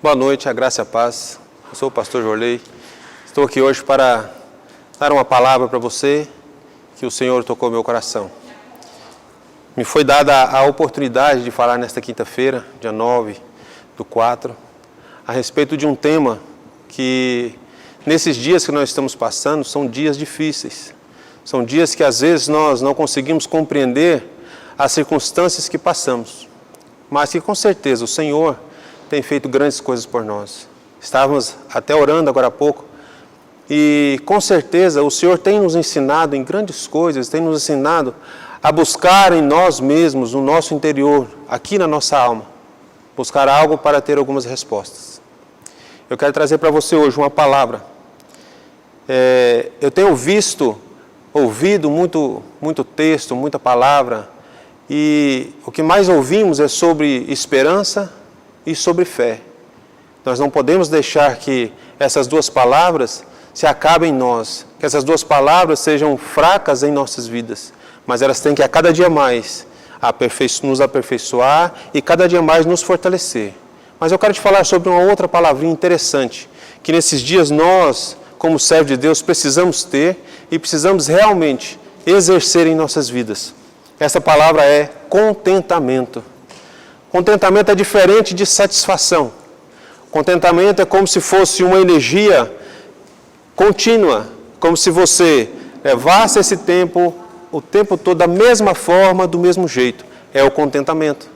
Boa noite, a graça e a paz. Eu sou o pastor Jorley. Estou aqui hoje para dar uma palavra para você que o Senhor tocou meu coração. Me foi dada a oportunidade de falar nesta quinta-feira, dia 9/4, a respeito de um tema que, nesses dias que nós estamos passando, são dias difíceis. São dias que às vezes nós não conseguimos compreender as circunstâncias que passamos, mas que com certeza o Senhor tem feito grandes coisas por nós. Estávamos até orando agora há pouco e com certeza o Senhor tem nos ensinado em grandes coisas, tem nos ensinado a buscar em nós mesmos, no nosso interior, aqui na nossa alma, buscar algo para ter algumas respostas. Eu quero trazer para você hoje uma palavra. Eu tenho ouvido muito texto, muita palavra, e o que mais ouvimos é sobre esperança e sobre fé. Nós não podemos deixar que essas duas palavras se acabem em nós, que essas duas palavras sejam fracas em nossas vidas, mas elas têm que a cada dia mais nos aperfeiçoar e cada dia mais nos fortalecer. Mas eu quero te falar sobre uma outra palavrinha interessante, que nesses dias nós, como servos de Deus, precisamos ter e precisamos realmente exercer em nossas vidas. Essa palavra é contentamento. Contentamento é diferente de satisfação. Contentamento é como se fosse uma energia contínua, como se você levasse esse tempo, o tempo todo da mesma forma, do mesmo jeito. É o contentamento.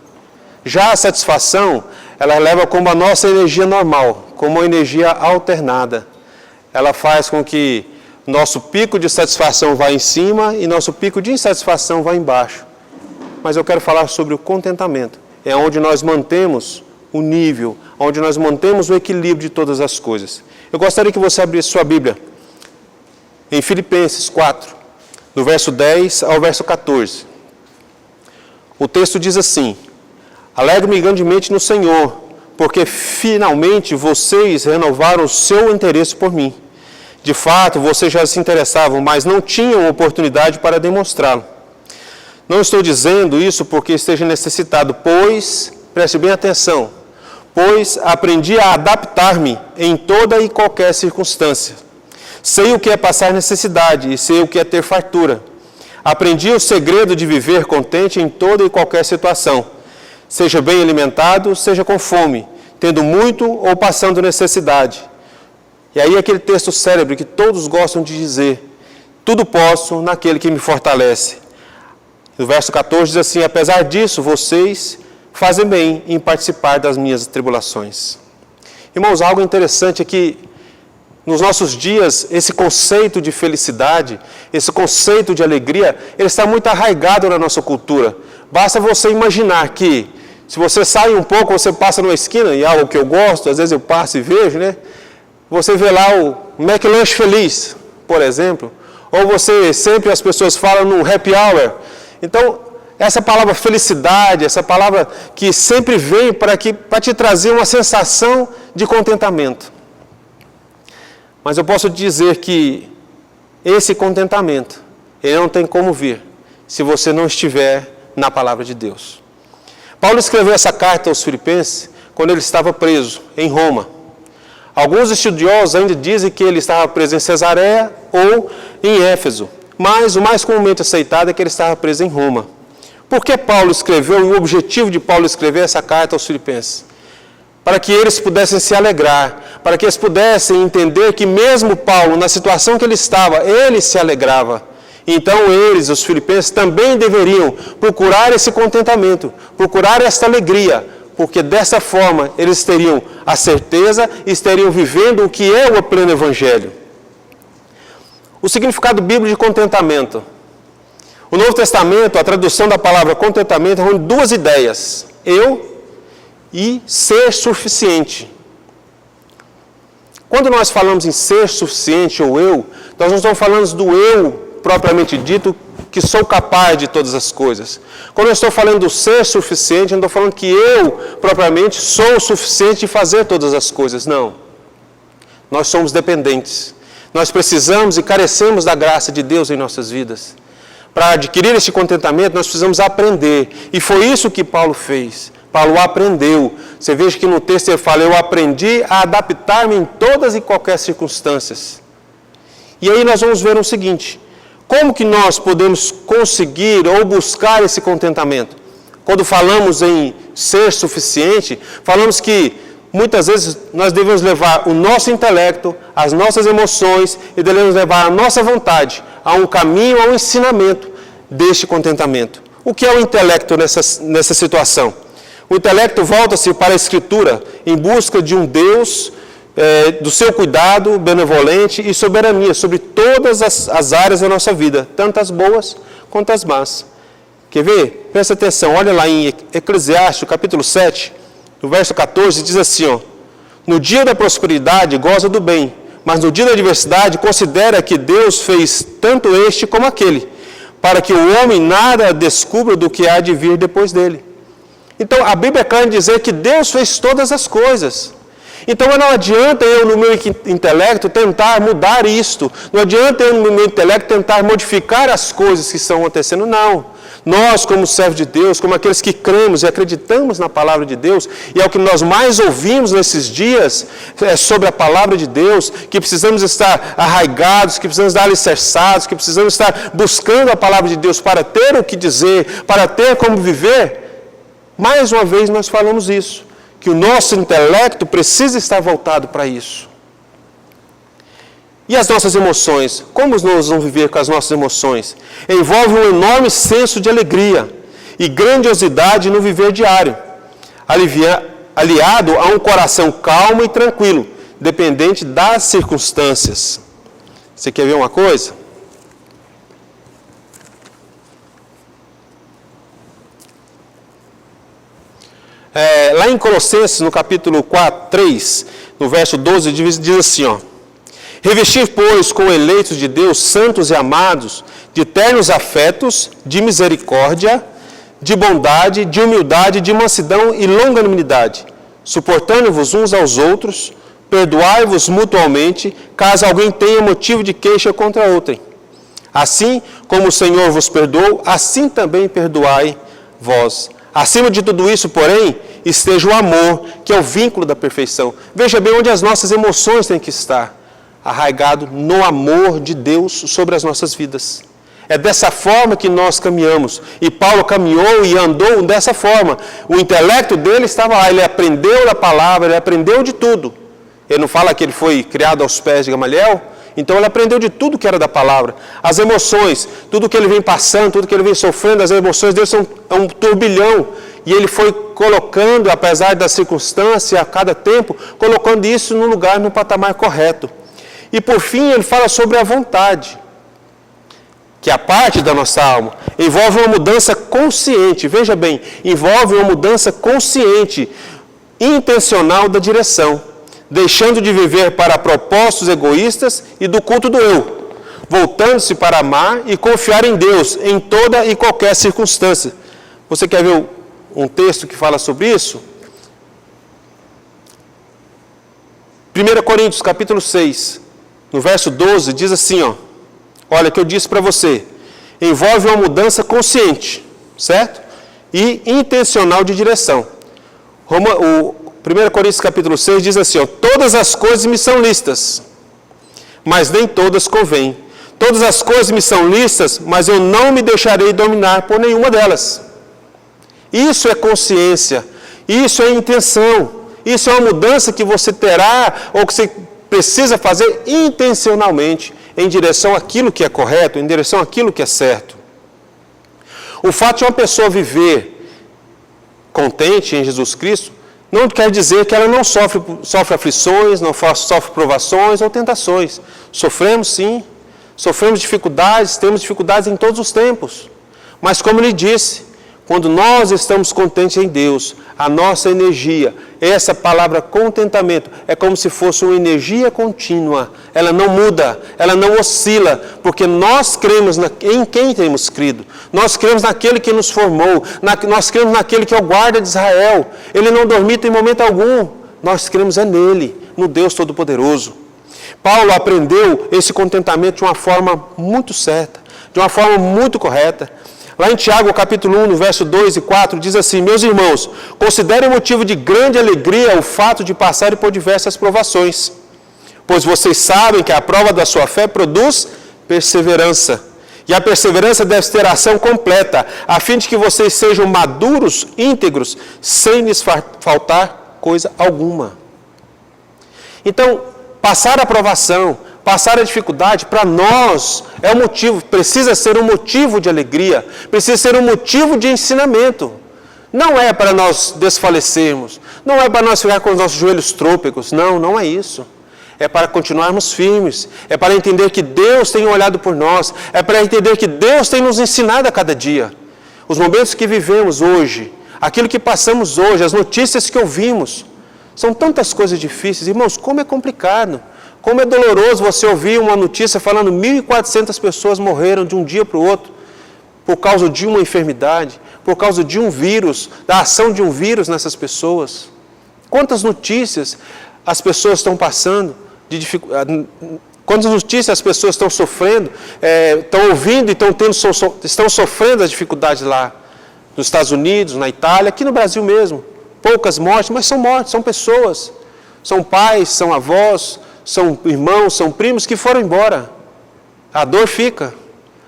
Já a satisfação, ela leva como a nossa energia normal, como uma energia alternada. Ela faz com que nosso pico de satisfação vá em cima e nosso pico de insatisfação vá embaixo. Mas eu quero falar sobre o contentamento. É onde nós mantemos o nível, onde nós mantemos o equilíbrio de todas as coisas. Eu gostaria que você abrisse sua Bíblia em Filipenses 4, do verso 10 ao verso 14. O texto diz assim: Alegro-me grandemente no Senhor, porque finalmente vocês renovaram o seu interesse por mim. De fato, vocês já se interessavam, mas não tinham oportunidade para demonstrá-lo. Não estou dizendo isso porque esteja necessitado, pois, preste bem atenção, pois aprendi a adaptar-me em toda e qualquer circunstância. Sei o que é passar necessidade e sei o que é ter fartura. Aprendi o segredo de viver contente em toda e qualquer situação, seja bem alimentado, seja com fome, tendo muito ou passando necessidade. E aí aquele texto célebre que todos gostam de dizer: tudo posso naquele que me fortalece. No verso 14 diz assim: apesar disso, vocês fazem bem em participar das minhas tribulações. Irmãos, algo interessante é que nos nossos dias, esse conceito de felicidade, esse conceito de alegria, ele está muito arraigado na nossa cultura. Basta você imaginar que, se você sai um pouco, você passa numa esquina, e é algo que eu gosto, às vezes eu passo e vejo, né? Você vê lá o McLanche Feliz, por exemplo, ou você, sempre as pessoas falam no happy hour. Então, essa palavra felicidade, essa palavra que sempre vem para te trazer uma sensação de contentamento. Mas eu posso dizer que esse contentamento, ele não tem como vir se você não estiver na palavra de Deus. Paulo escreveu essa carta aos Filipenses quando ele estava preso em Roma. Alguns estudiosos ainda dizem que ele estava preso em Cesareia ou em Éfeso, mas o mais comumente aceitado é que ele estava preso em Roma. Por que Paulo escreveu, e o objetivo de Paulo escrever essa carta aos Filipenses? Para que eles pudessem se alegrar, para que eles pudessem entender que mesmo Paulo, na situação que ele estava, ele se alegrava. Então eles, os filipenses, também deveriam procurar esse contentamento, procurar esta alegria, porque dessa forma eles teriam a certeza e estariam vivendo o que é o pleno evangelho. O significado bíblico de contentamento. O Novo Testamento, a tradução da palavra contentamento, reúne duas ideias: eu e ser suficiente. Quando nós falamos em ser suficiente ou eu, nós não estamos falando do eu propriamente dito, que sou capaz de todas as coisas. Quando eu estou falando do ser suficiente, eu não estou falando que eu propriamente sou o suficiente de fazer todas as coisas. Não. Nós somos dependentes. Nós precisamos e carecemos da graça de Deus em nossas vidas. Para adquirir este contentamento, nós precisamos aprender. E foi isso que Paulo fez. Paulo aprendeu. Você veja que no texto ele fala, eu aprendi a adaptar-me em todas e qualquer circunstâncias. E aí nós vamos ver o seguinte, como que nós podemos conseguir ou buscar esse contentamento? Quando falamos em ser suficiente, falamos que muitas vezes nós devemos levar o nosso intelecto, as nossas emoções e devemos levar a nossa vontade a um caminho, a um ensinamento deste contentamento. O que é o intelecto nessa situação? O intelecto volta-se para a Escritura em busca de um Deus, do seu cuidado benevolente e soberania sobre todas as áreas da nossa vida, tanto as boas quanto as más. Quer ver? Presta atenção, olha lá em Eclesiastes, capítulo 7, no verso 14, diz assim, ó, no dia da prosperidade goza do bem, mas no dia da adversidade considera que Deus fez tanto este como aquele, para que o homem nada descubra do que há de vir depois dele. Então, a Bíblia quer dizer que Deus fez todas as coisas. Então, não adianta eu, no meu intelecto, tentar mudar isto. Não adianta eu, no meu intelecto, tentar modificar as coisas que estão acontecendo. Não. Nós, como servos de Deus, como aqueles que cremos e acreditamos na palavra de Deus, e é o que nós mais ouvimos nesses dias, sobre a palavra de Deus, que precisamos estar arraigados, que precisamos estar alicerçados, que precisamos estar buscando a palavra de Deus para ter o que dizer, para ter como viver. Mais uma vez nós falamos isso, que o nosso intelecto precisa estar voltado para isso. E as nossas emoções? Como nós vamos viver com as nossas emoções? Envolve um enorme senso de alegria e grandiosidade no viver diário, aliado a um coração calmo e tranquilo, dependente das circunstâncias. Você quer ver uma coisa? Lá em Colossenses, no capítulo 3, no verso 12, diz assim, ó, revestir, pois, com eleitos de Deus, santos e amados, de ternos afetos, de misericórdia, de bondade, de humildade, de mansidão e longanimidade, suportando-vos uns aos outros, perdoai-vos mutualmente, caso alguém tenha motivo de queixa contra outrem. Assim como o Senhor vos perdoou, assim também perdoai vós. Acima de tudo isso, porém, esteja o amor, que é o vínculo da perfeição. Veja bem onde as nossas emoções têm que estar. Arraigado no amor de Deus sobre as nossas vidas. É dessa forma que nós caminhamos. E Paulo caminhou e andou dessa forma. O intelecto dele estava lá, ele aprendeu da palavra, ele aprendeu de tudo. Ele não fala que ele foi criado aos pés de Gamaliel? Então ele aprendeu de tudo que era da palavra. As emoções, tudo que ele vem passando, tudo que ele vem sofrendo, as emoções dele são um turbilhão. E ele foi colocando, apesar das circunstâncias, a cada tempo, colocando isso no lugar, no patamar correto. E por fim ele fala sobre a vontade, que é a parte da nossa alma. Envolve uma mudança consciente, veja bem, envolve uma mudança consciente, intencional da direção. Deixando de viver para propósitos egoístas e do culto do eu, voltando-se para amar e confiar em Deus em toda e qualquer circunstância. Você quer ver um texto que fala sobre isso? 1 Coríntios, capítulo 6, no verso 12, diz assim, ó, olha que eu disse para você, envolve uma mudança consciente, certo? E intencional de direção. 1 Coríntios capítulo 6 diz assim, ó, todas as coisas me são lícitas, mas nem todas convêm. Todas as coisas me são lícitas, mas eu não me deixarei dominar por nenhuma delas. Isso é consciência, isso é intenção, isso é uma mudança que você terá ou que você precisa fazer intencionalmente em direção àquilo que é correto, em direção àquilo que é certo. O fato de uma pessoa viver contente em Jesus Cristo não quer dizer que ela não sofre aflições, não sofre provações ou tentações. Sofremos sim, sofremos dificuldades, temos dificuldades em todos os tempos. Mas como ele disse, quando nós estamos contentes em Deus, a nossa energia, essa palavra contentamento, é como se fosse uma energia contínua. Ela não muda, ela não oscila, porque nós cremos em quem temos crido. Nós cremos naquele que nos formou, nós cremos naquele que é o guarda de Israel. Ele não dormita em momento algum. Nós cremos nele, no Deus Todo-Poderoso. Paulo aprendeu esse contentamento de uma forma muito certa, de uma forma muito correta. Lá em Tiago, capítulo 1, no verso 2 e 4, diz assim: meus irmãos, considerem motivo de grande alegria o fato de passarem por diversas provações, pois vocês sabem que a prova da sua fé produz perseverança. E a perseverança deve ter ação completa, a fim de que vocês sejam maduros, íntegros, sem lhes faltar coisa alguma. Então, passar a provação, passar a dificuldade, para nós é um motivo, precisa ser um motivo de alegria, precisa ser um motivo de ensinamento. Não é para nós desfalecermos, não é para nós ficar com os nossos joelhos trôpegos, não é isso. É para continuarmos firmes, é para entender que Deus tem olhado por nós, é para entender que Deus tem nos ensinado a cada dia. Os momentos que vivemos hoje, aquilo que passamos hoje, as notícias que ouvimos, são tantas coisas difíceis. Irmãos, como é complicado, como é doloroso você ouvir uma notícia falando 1.400 pessoas morreram de um dia para o outro, por causa de uma enfermidade, por causa de um vírus, da ação de um vírus nessas pessoas. Quantas notícias as pessoas estão passando, quantas notícias as pessoas estão sofrendo, estão ouvindo e estão sofrendo as dificuldades lá, nos Estados Unidos, na Itália, aqui no Brasil mesmo. Poucas mortes, mas são mortes, são pessoas. São pais, são avós, são irmãos, são primos que foram embora. A dor fica.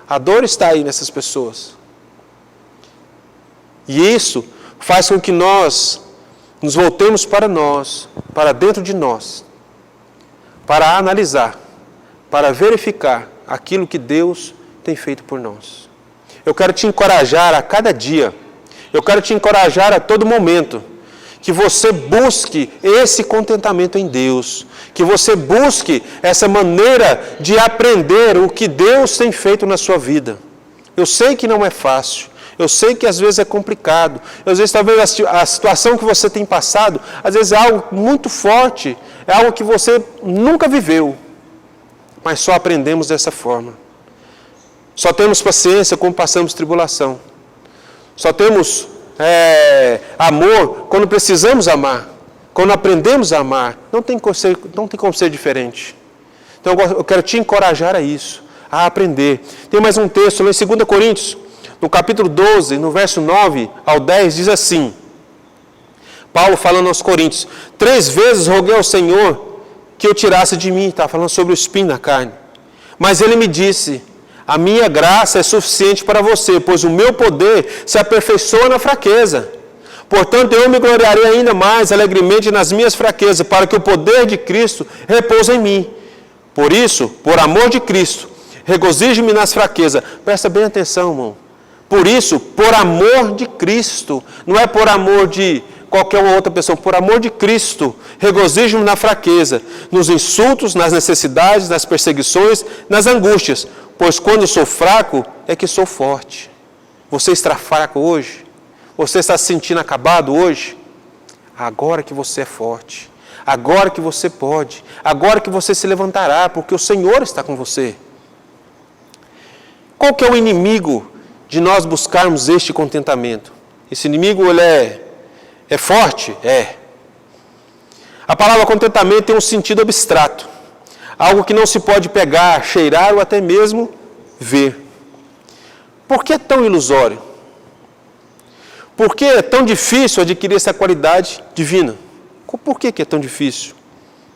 A dor está aí nessas pessoas. E isso faz com que nós nos voltemos para nós, para dentro de nós, para analisar, para verificar aquilo que Deus tem feito por nós. Eu quero te encorajar a cada dia, eu quero te encorajar a todo momento, que você busque esse contentamento em Deus, que você busque essa maneira de aprender o que Deus tem feito na sua vida. Eu sei que não é fácil, eu sei que às vezes é complicado, às vezes talvez a situação que você tem passado, às vezes é algo muito forte, é algo que você nunca viveu, mas só aprendemos dessa forma. Só temos paciência quando passamos tribulação, só temos amor quando precisamos amar, quando aprendemos a amar. Não tem como ser diferente. Então eu quero te encorajar a isso, a aprender. Tem mais um texto lá em 2 Coríntios, no capítulo 12, no verso 9 ao 10, diz assim, Paulo falando aos Coríntios: 3 vezes roguei ao Senhor que eu tirasse de mim, está falando sobre o espinho na carne, mas ele me disse: a minha graça é suficiente para você, pois o meu poder se aperfeiçoa na fraqueza. Portanto, eu me gloriarei ainda mais alegremente nas minhas fraquezas, para que o poder de Cristo repouse em mim. Por isso, por amor de Cristo, regozijo-me nas fraquezas. Presta bem atenção, irmão. Por isso, por amor de Cristo, não é por amor de qualquer outra pessoa, por amor de Cristo, regozijo-me na fraqueza, nos insultos, nas necessidades, nas perseguições, nas angústias, pois quando sou fraco é que sou forte. Você está fraco hoje? Você está se sentindo acabado hoje? Agora que você é forte, agora que você pode, agora que você se levantará, porque o Senhor está com você. Qual que é o inimigo de nós buscarmos este contentamento? Esse inimigo, ele é forte? É. A palavra contentamento tem um sentido abstrato, algo que não se pode pegar, cheirar ou até mesmo ver. Por que é tão ilusório? Por que é tão difícil adquirir essa qualidade divina? Por que é tão difícil?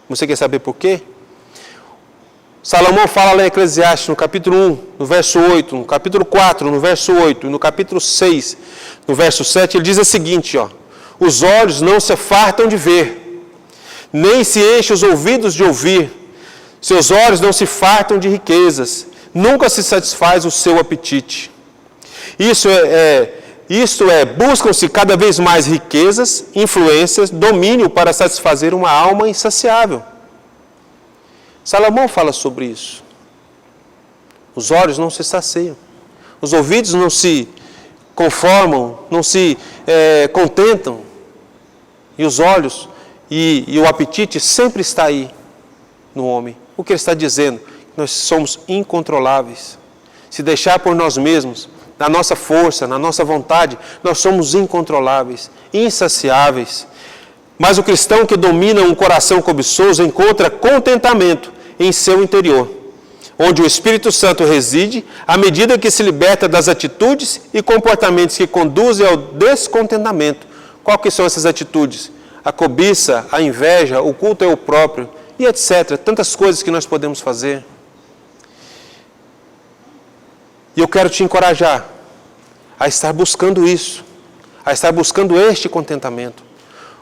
Você quer saber por quê? Salomão fala lá em Eclesiastes, no capítulo 1, no verso 8, no capítulo 4, no verso 8, no capítulo 6, no verso 7, ele diz o seguinte, os olhos não se fartam de ver, nem se enchem os ouvidos de ouvir, seus olhos não se fartam de riquezas, nunca se satisfaz o seu apetite. Isto é, buscam-se cada vez mais riquezas, influências, domínio para satisfazer uma alma insaciável. Salomão fala sobre isso. Os olhos não se saciam, os ouvidos não se conformam, não se contentam, e os olhos e o apetite sempre está aí no homem. O que ele está dizendo? Nós somos incontroláveis. Se deixar por nós mesmos, na nossa força, na nossa vontade, nós somos incontroláveis, insaciáveis. Mas o cristão que domina um coração cobiçoso encontra contentamento em seu interior. onde o Espírito Santo reside, à medida que se liberta das atitudes e comportamentos que conduzem ao descontentamento. Qual que são essas atitudes? A cobiça, a inveja, o culto ao próprio e etc. Tantas coisas que nós podemos fazer. E eu quero te encorajar a estar buscando isso, a estar buscando este contentamento.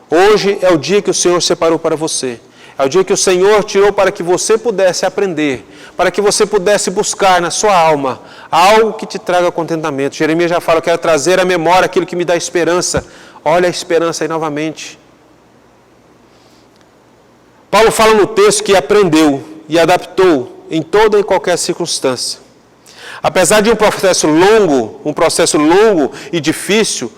Hoje é o dia que o Senhor separou para você. É o dia que o Senhor tirou para que você pudesse aprender, para que você pudesse buscar na sua alma algo que te traga contentamento. Jeremias já fala, eu quero trazer à memória aquilo que me dá esperança. Olha a esperança aí novamente. Paulo fala no texto que aprendeu e adaptou em toda e qualquer circunstância. Apesar de um processo longo e difícil,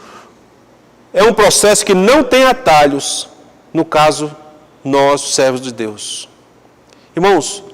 é um processo que não tem atalhos, no caso, nós, servos de Deus. Irmãos,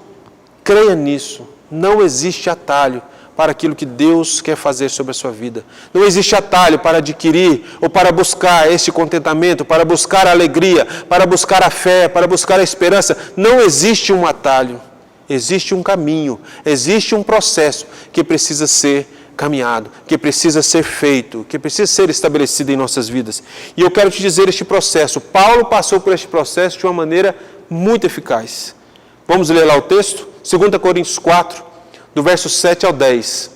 creia nisso. Não existe atalho para aquilo que Deus quer fazer sobre a sua vida. Não existe atalho para adquirir ou para buscar esse contentamento, para buscar a alegria, para buscar a fé, para buscar a esperança. Não existe um atalho. Existe um caminho, existe um processo que precisa ser caminhado, que precisa ser feito, que precisa ser estabelecido em nossas vidas. E eu quero te dizer este processo. Paulo passou por este processo de uma maneira muito eficaz. Vamos ler lá o texto? 2 Coríntios 4, do verso 7 ao 10.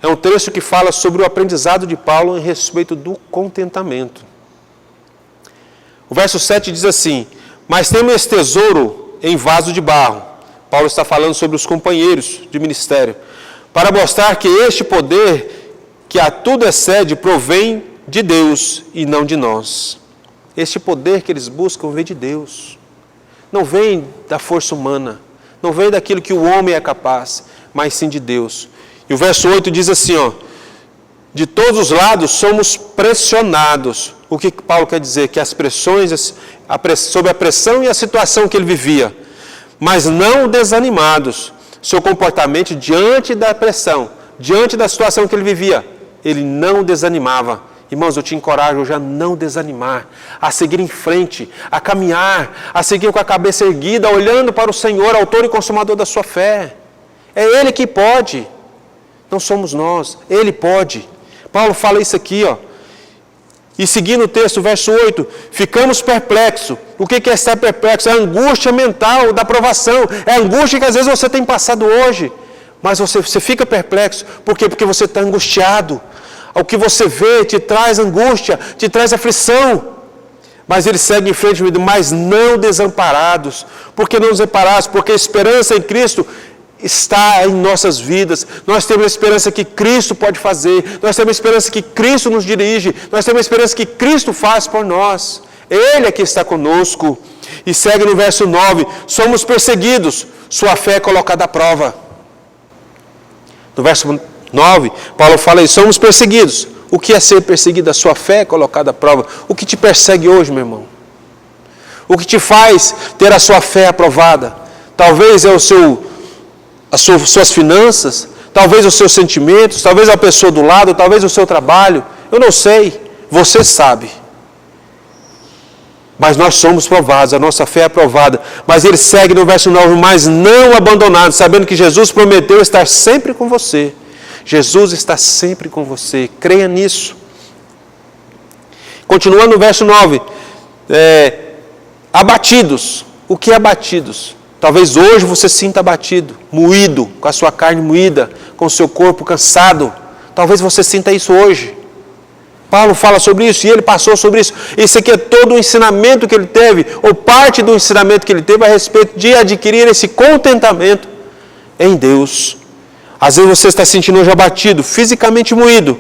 É um texto que fala sobre o aprendizado de Paulo em respeito do contentamento. O verso 7 diz assim: mas temos esse tesouro em vaso de barro. Paulo está falando sobre os companheiros de ministério. Para mostrar que este poder, que a tudo excede, provém de Deus e não de nós. Este poder que eles buscam vem de Deus. Não vem da força humana. Não vem daquilo que o homem é capaz, mas sim de Deus. E o verso 8 diz assim, de todos os lados somos pressionados. O que Paulo quer dizer? Que as pressões, sob a pressão e a situação que ele vivia, mas não desanimados. Seu comportamento diante da pressão, diante da situação que ele vivia, ele não desanimava. Irmãos, eu te encorajo hoje a não desanimar, a seguir em frente, a caminhar, a seguir com a cabeça erguida, olhando para o Senhor, autor e consumador da sua fé. É Ele que pode, não somos nós, Ele pode. Paulo fala isso aqui, E seguindo o texto, verso 8, ficamos perplexos. O que é estar perplexo? É a angústia mental da provação. É a angústia que às vezes você tem passado hoje. Mas você fica perplexo. Por quê? Porque você está angustiado. O que você vê te traz angústia, te traz aflição. Mas ele segue em frente, mas não desamparados. Por que não desamparados? Porque a esperança em Cristo está em nossas vidas. Nós temos a esperança que Cristo pode fazer. Nós temos a esperança que Cristo nos dirige. Nós temos a esperança que Cristo faz por nós. Ele é que está conosco. E segue no verso 9. Somos perseguidos. Sua fé é colocada à prova. No verso 9, Paulo fala isso. Somos perseguidos. O que é ser perseguido? A sua fé é colocada à prova. O que te persegue hoje, meu irmão? O que te faz ter a sua fé aprovada? Talvez é as suas finanças, talvez os seus sentimentos, talvez a pessoa do lado, talvez o seu trabalho, eu não sei, você sabe. Mas nós somos provados, a nossa fé é aprovada. Mas ele segue no verso 9, mas não abandonados, sabendo que Jesus prometeu estar sempre com você. Jesus está sempre com você, creia nisso. Continuando no verso 9, abatidos. O que é abatidos? Talvez hoje você sinta abatido, moído, com a sua carne moída, com o seu corpo cansado. Talvez você sinta isso hoje. Paulo fala sobre isso e ele passou sobre isso. Isso aqui é todo o ensinamento que ele teve, ou parte do ensinamento que ele teve a respeito de adquirir esse contentamento em Deus. Às vezes você está sentindo hoje abatido, fisicamente moído.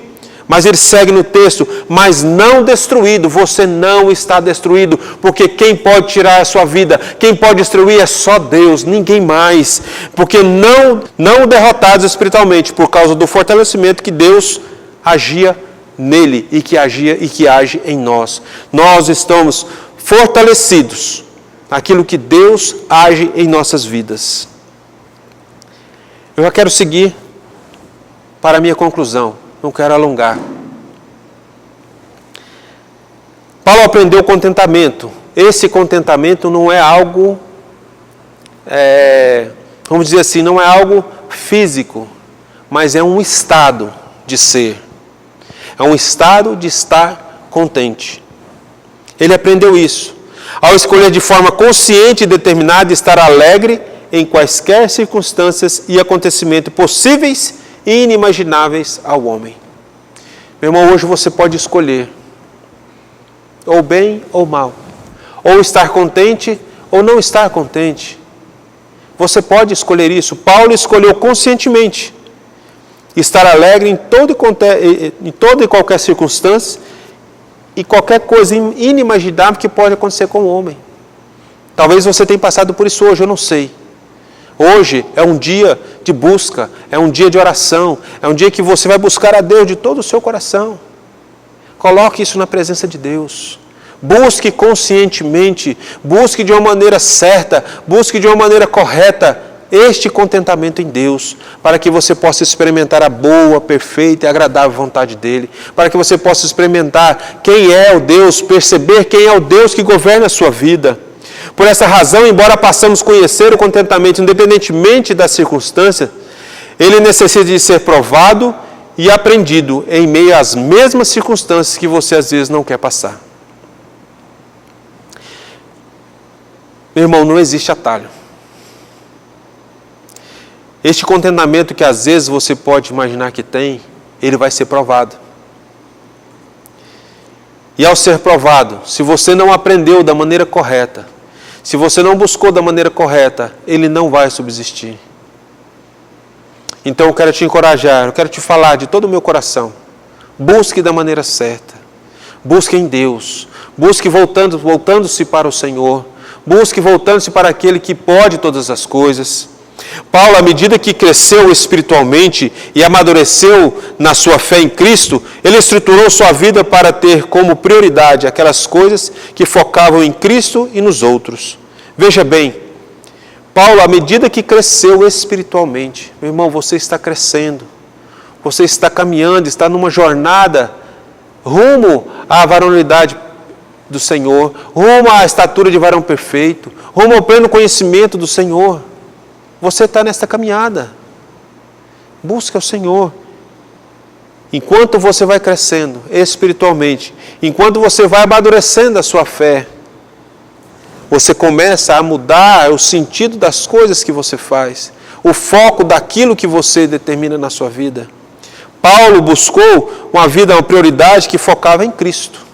Mas ele segue no texto, mas não destruído. Você não está destruído, porque quem pode tirar a sua vida, quem pode destruir é só Deus, ninguém mais. Porque não derrotados espiritualmente, por causa do fortalecimento que Deus agia nele e que age em nós. Nós estamos fortalecidos naquilo que Deus age em nossas vidas. Eu já quero seguir para a minha conclusão. Não quero alongar. Paulo aprendeu contentamento. Esse contentamento não é algo vamos dizer assim, não é algo físico, mas é um estado de ser. É um estado de estar contente. Ele aprendeu isso. Ao escolher de forma consciente e determinada estar alegre em quaisquer circunstâncias e acontecimentos possíveis e inimagináveis ao homem. Meu irmão, hoje você pode escolher, ou bem ou mal, ou estar contente ou não estar contente. Você pode escolher isso. Paulo escolheu conscientemente estar alegre em toda e qualquer circunstância e qualquer coisa inimaginável que pode acontecer com o homem. Talvez você tenha passado por isso hoje, eu não sei. Hoje é um dia de busca, é um dia de oração, é um dia que você vai buscar a Deus de todo o seu coração. Coloque isso na presença de Deus. Busque conscientemente, busque de uma maneira certa, busque de uma maneira correta este contentamento em Deus, para que você possa experimentar a boa, perfeita e agradável vontade dEle, para que você possa experimentar quem é o Deus, perceber quem é o Deus que governa a sua vida. Por essa razão, embora possamos conhecer o contentamento independentemente da circunstância, ele necessita de ser provado e aprendido em meio às mesmas circunstâncias que você às vezes não quer passar. Meu irmão, não existe atalho. Este contentamento que às vezes você pode imaginar que tem, ele vai ser provado. E ao ser provado, se você não aprendeu da maneira correta, se você não buscou da maneira correta, ele não vai subsistir. Então eu quero te encorajar, eu quero te falar de todo o meu coração. Busque da maneira certa. Busque em Deus. Busque voltando-se para o Senhor. Busque voltando-se para aquele que pode todas as coisas. Paulo, à medida que cresceu espiritualmente e amadureceu na sua fé em Cristo, ele estruturou sua vida para ter como prioridade aquelas coisas que focavam em Cristo e nos outros. Veja bem, Paulo, à medida que cresceu espiritualmente, meu irmão, você está crescendo, você está caminhando, está numa jornada rumo à varonilidade do Senhor, rumo à estatura de varão perfeito, rumo ao pleno conhecimento do Senhor. Você está nesta caminhada. Busca o Senhor. Enquanto você vai crescendo espiritualmente, enquanto você vai amadurecendo a sua fé, você começa a mudar o sentido das coisas que você faz, o foco daquilo que você determina na sua vida. Paulo buscou uma prioridade que focava em Cristo.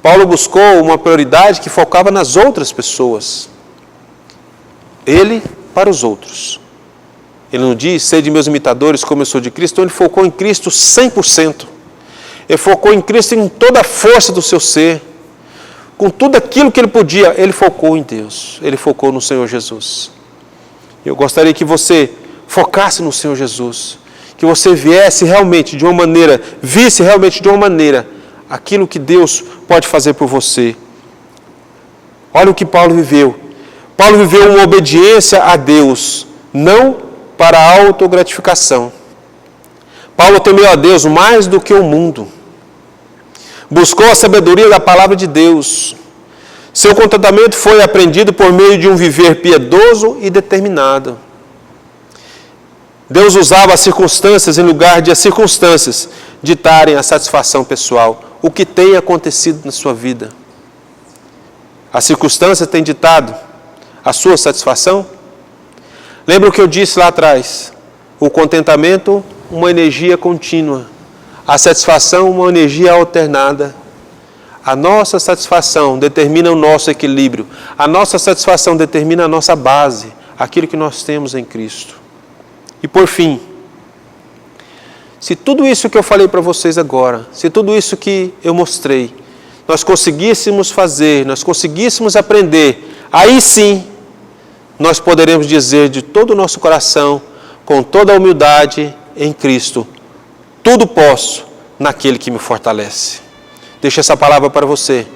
Paulo buscou uma prioridade que focava nas outras pessoas. Ele para os outros. Ele não diz, sede meus imitadores como eu sou de Cristo. Então ele focou em Cristo 100%. Ele focou em Cristo em toda a força do seu ser. Com tudo aquilo que ele podia, ele focou em Deus. Ele focou no Senhor Jesus. Eu gostaria que você focasse no Senhor Jesus. Que você visse realmente de uma maneira aquilo que Deus pode fazer por você. Olha o que Paulo viveu. Paulo viveu uma obediência a Deus, não para a autogratificação. Paulo temeu a Deus mais do que o mundo. Buscou a sabedoria da palavra de Deus. Seu contentamento foi aprendido por meio de um viver piedoso e determinado. Deus usava as circunstâncias em lugar de as circunstâncias ditarem a satisfação pessoal. O que tem acontecido na sua vida? As circunstâncias têm ditado a sua satisfação? Lembra o que eu disse lá atrás? O contentamento, uma energia contínua. A satisfação, uma energia alternada. A nossa satisfação determina o nosso equilíbrio. A nossa satisfação determina a nossa base, aquilo que nós temos em Cristo. E por fim, se tudo isso que eu falei para vocês agora, se tudo isso que eu mostrei, nós conseguíssemos fazer, nós conseguíssemos aprender, aí sim, nós poderemos dizer de todo o nosso coração, com toda a humildade em Cristo, tudo posso naquele que me fortalece. Deixo essa palavra para você,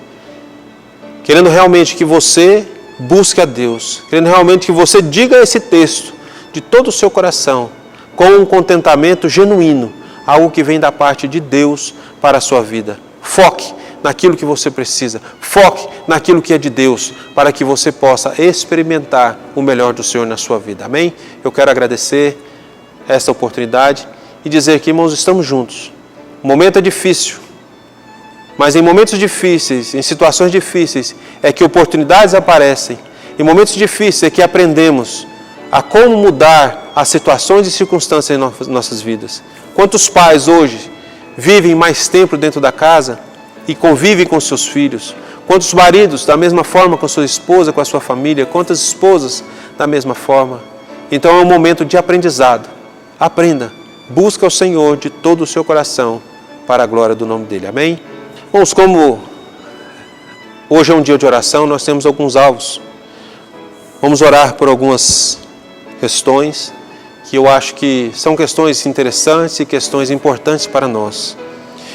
querendo realmente que você busque a Deus, querendo realmente que você diga esse texto de todo o seu coração, com um contentamento genuíno, algo que vem da parte de Deus para a sua vida. Foque naquilo que você precisa. Foque naquilo que é de Deus, para que você possa experimentar o melhor do Senhor na sua vida. Amém? Eu quero agradecer esta oportunidade e dizer que, irmãos, estamos juntos. O momento é difícil, mas em momentos difíceis, em situações difíceis, é que oportunidades aparecem. Em momentos difíceis é que aprendemos a como mudar as situações e circunstâncias em nossas vidas. Quantos pais hoje vivem mais tempo dentro da casa e convivem com seus filhos? Quantos maridos da mesma forma com sua esposa, com a sua família? Quantas esposas da mesma forma? Então é um momento de aprendizado. Aprenda, busca o Senhor de todo o seu coração para a glória do nome dEle. Amém? Bom, como hoje é um dia de oração, nós temos alguns alvos. Vamos orar por algumas questões que eu acho que são questões interessantes e questões importantes para nós.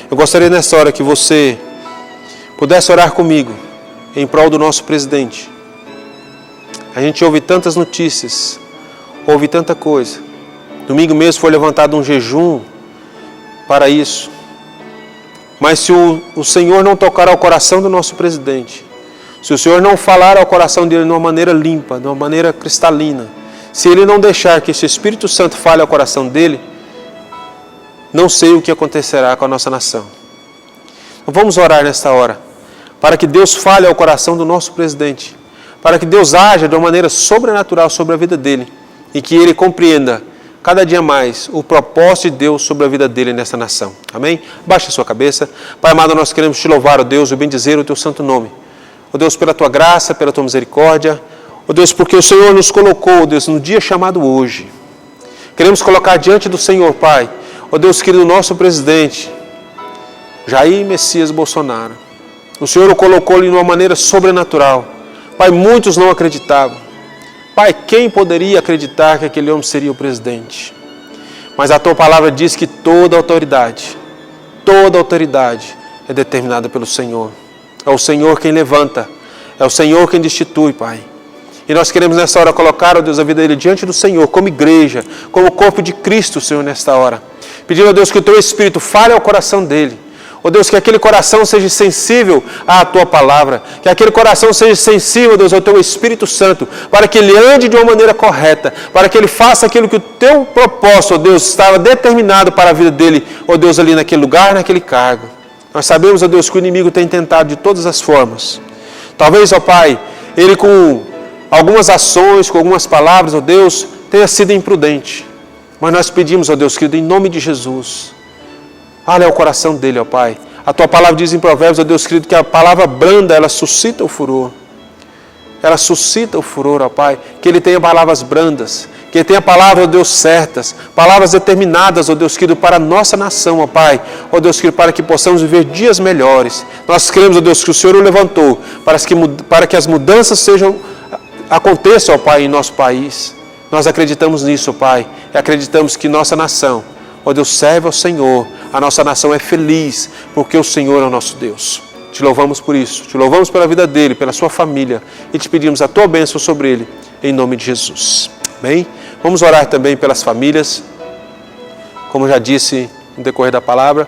Eu gostaria nessa hora que você pudesse orar comigo em prol do nosso presidente. A gente ouve tantas notícias, ouve tanta coisa. Domingo mesmo foi levantado um jejum para isso. Mas se o Senhor não tocar ao coração do nosso presidente, se o Senhor não falar ao coração dele de uma maneira limpa, de uma maneira cristalina, se ele não deixar que esse Espírito Santo fale ao coração dele, não sei o que acontecerá com a nossa nação. Então vamos orar nesta hora, para que Deus fale ao coração do nosso presidente, para que Deus haja de uma maneira sobrenatural sobre a vida dele, e que ele compreenda cada dia mais o propósito de Deus sobre a vida dele nessa nação. Amém? Baixe a sua cabeça. Pai amado, nós queremos te louvar, ó Deus, e bendizer o teu santo nome. Ó Deus, pela tua graça, pela tua misericórdia. Ó Deus, porque o Senhor nos colocou, ó Deus, no dia chamado hoje. Queremos colocar diante do Senhor, Pai, ó Deus querido, nosso presidente, Jair Messias Bolsonaro. O Senhor o colocou ali de uma maneira sobrenatural. Pai, muitos não acreditavam. Pai, quem poderia acreditar que aquele homem seria o presidente? Mas a tua palavra diz que toda autoridade é determinada pelo Senhor. É o Senhor quem levanta, é o Senhor quem destitui, Pai. E nós queremos nessa hora colocar, ó Deus, a vida dele diante do Senhor, como igreja, como corpo de Cristo, Senhor, nesta hora. Pedindo, ó Deus, que o teu Espírito fale ao coração dele. Ó Deus, que aquele coração seja sensível à tua palavra, que aquele coração seja sensível, Deus, ao teu Espírito Santo, para que ele ande de uma maneira correta, para que ele faça aquilo que o teu propósito, ó Deus, estava determinado para a vida dele, ó Deus, ali naquele lugar, naquele cargo. Nós sabemos, ó Deus, que o inimigo tem tentado de todas as formas. Talvez, ó Pai, ele com algumas ações, com algumas palavras, ó Deus, tenha sido imprudente. Mas nós pedimos, ó Deus querido, em nome de Jesus, olha o coração dele, ó Pai. A tua palavra diz em Provérbios, ó Deus querido, que a palavra branda, ela suscita o furor. Ela suscita o furor, ó Pai. Que ele tenha palavras brandas, que ele tenha palavras, ó Deus, certas, palavras determinadas, ó Deus querido, para a nossa nação, ó Pai. Ó Deus querido, para que possamos viver dias melhores. Nós cremos, ó Deus, que o Senhor o levantou para que as mudanças aconteçam, ó Pai, em nosso país. Nós acreditamos nisso, ó Pai, e acreditamos que nossa nação, ó Deus, serve ao Senhor. A nossa nação é feliz, porque o Senhor é o nosso Deus. Te louvamos por isso, te louvamos pela vida dele, pela sua família, e te pedimos a tua bênção sobre ele, em nome de Jesus. Amém? Vamos orar também pelas famílias. Como eu já disse no decorrer da palavra,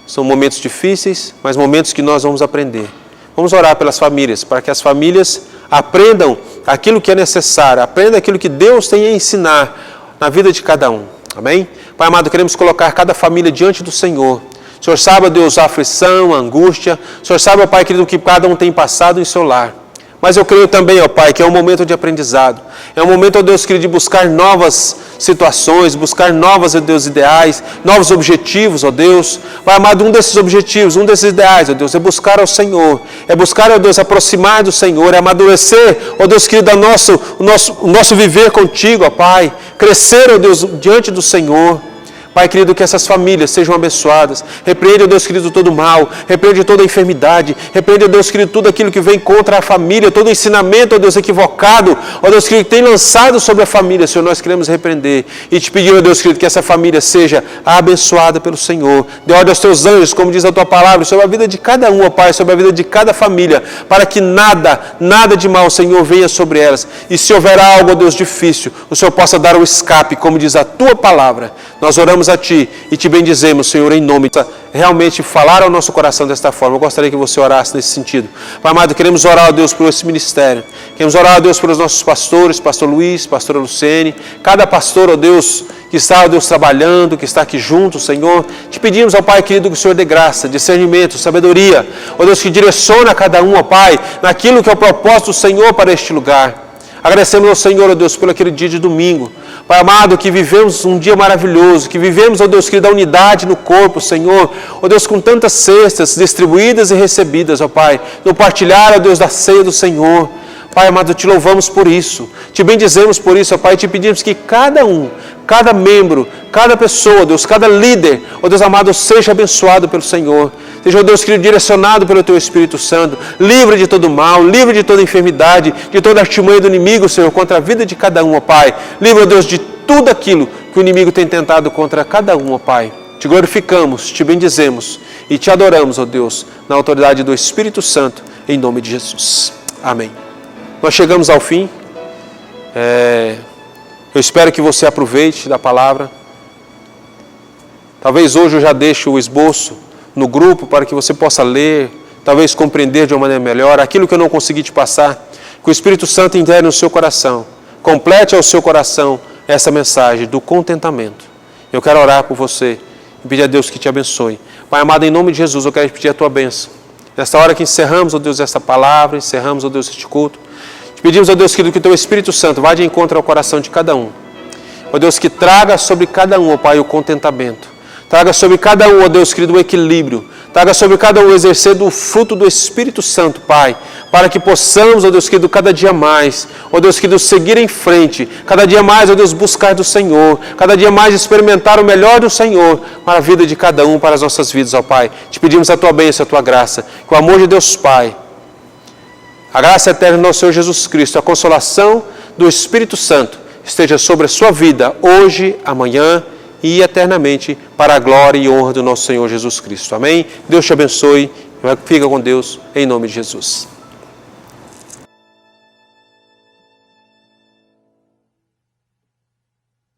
são momentos difíceis, mas momentos que nós vamos aprender. Vamos orar pelas famílias, para que as famílias aprendam aquilo que é necessário, aprendam aquilo que Deus tem a ensinar na vida de cada um. Amém? Pai amado, queremos colocar cada família diante do Senhor. O Senhor sabe, Deus, a aflição, a angústia. O Senhor sabe, ó Pai querido, o que cada um tem passado em seu lar. Mas eu creio também, ó Pai, que é um momento de aprendizado. É um momento, ó Deus querido, de buscar novas situações, buscar novos, ó Deus, ideais, novos objetivos, ó Deus. Pai amado, um desses objetivos, um desses ideais, ó Deus, é buscar ao Senhor. É buscar, ó Deus, aproximar do Senhor, é amadurecer, ó Deus querido, o nosso viver contigo, ó Pai. Crescer, ó Deus, diante do Senhor. Pai querido, que essas famílias sejam abençoadas. Repreende, ó Deus querido, todo o mal. Repreende toda a enfermidade. Repreende, ó Deus querido, tudo aquilo que vem contra a família. Todo ensinamento, ó Deus, equivocado. Ó Deus querido, que tem lançado sobre a família. Senhor, nós queremos repreender. E te pedir, ó Deus querido, que essa família seja abençoada pelo Senhor. Dê ordem aos teus anjos, como diz a tua palavra, sobre a vida de cada um, ó Pai, sobre a vida de cada família. Para que nada de mal, Senhor, venha sobre elas. E se houver algo, ó Deus, difícil, o Senhor possa dar o escape, como diz a tua palavra. Nós oramos louvamos a Ti e Te bendizemos, Senhor, em nome de realmente falar ao nosso coração desta forma. Eu gostaria que você orasse nesse sentido. Pai amado, queremos orar, ó Deus, por esse ministério. Queremos orar, ó Deus, pelos nossos pastores, pastor Luiz, pastora Luciene, cada pastor, ó Deus, que está, ó Deus, trabalhando, que está aqui junto, Senhor. Te pedimos, ó Pai querido, que o Senhor dê graça, discernimento, sabedoria, ó Deus, que direciona cada um, ó Pai, naquilo que é o propósito do Senhor para este lugar. Agradecemos ao Senhor, ó Deus, por aquele dia de domingo. Pai amado, que vivemos um dia maravilhoso, que vivemos, ó Deus, querido, a unidade no corpo, Senhor. Ó Deus, com tantas cestas distribuídas e recebidas, ó Pai. No partilhar, ó Deus, da ceia do Senhor. Pai amado, te louvamos por isso, te bendizemos por isso, ó Pai, te pedimos que cada um, cada membro, cada pessoa, ó Deus, cada líder, ó Deus amado, seja abençoado pelo Senhor. Seja, ó Deus querido, direcionado pelo Teu Espírito Santo, livre de todo mal, livre de toda enfermidade, de toda artimanha do inimigo, Senhor, contra a vida de cada um, ó Pai. Livre, ó Deus, de tudo aquilo que o inimigo tem tentado contra cada um, ó Pai. Te glorificamos, te bendizemos e te adoramos, ó Deus, na autoridade do Espírito Santo, em nome de Jesus. Amém. Nós chegamos ao fim. Eu espero que você aproveite da palavra. Talvez hoje eu já deixe o esboço no grupo para que você possa ler, talvez compreender de uma maneira melhor aquilo que eu não consegui te passar. Que o Espírito Santo intere no seu coração, complete ao seu coração essa mensagem do contentamento. Eu quero orar por você e pedir a Deus que te abençoe. Pai amado, em nome de Jesus, eu quero te pedir a tua bênção. Nesta hora que encerramos, ó Deus, esta palavra, encerramos, ó Deus, este culto, te pedimos, ó Deus, querido, que o teu Espírito Santo vá de encontro ao coração de cada um. Ó Deus, que traga sobre cada um, ó Pai, o contentamento. Traga sobre cada um, ó Deus querido, o equilíbrio. Traga sobre cada um o exercer do fruto do Espírito Santo, Pai. Para que possamos, ó Deus querido, cada dia mais, ó Deus querido, seguir em frente. Cada dia mais, ó Deus, buscar do Senhor. Cada dia mais experimentar o melhor do Senhor para a vida de cada um, para as nossas vidas, ó Pai. Te pedimos a Tua bênção, a Tua graça. Que o amor de Deus Pai, a graça eterna do nosso Senhor Jesus Cristo, a consolação do Espírito Santo esteja sobre a sua vida, hoje, amanhã e eternamente, para a glória e honra do nosso Senhor Jesus Cristo. Amém? Deus te abençoe. Fica com Deus, em nome de Jesus.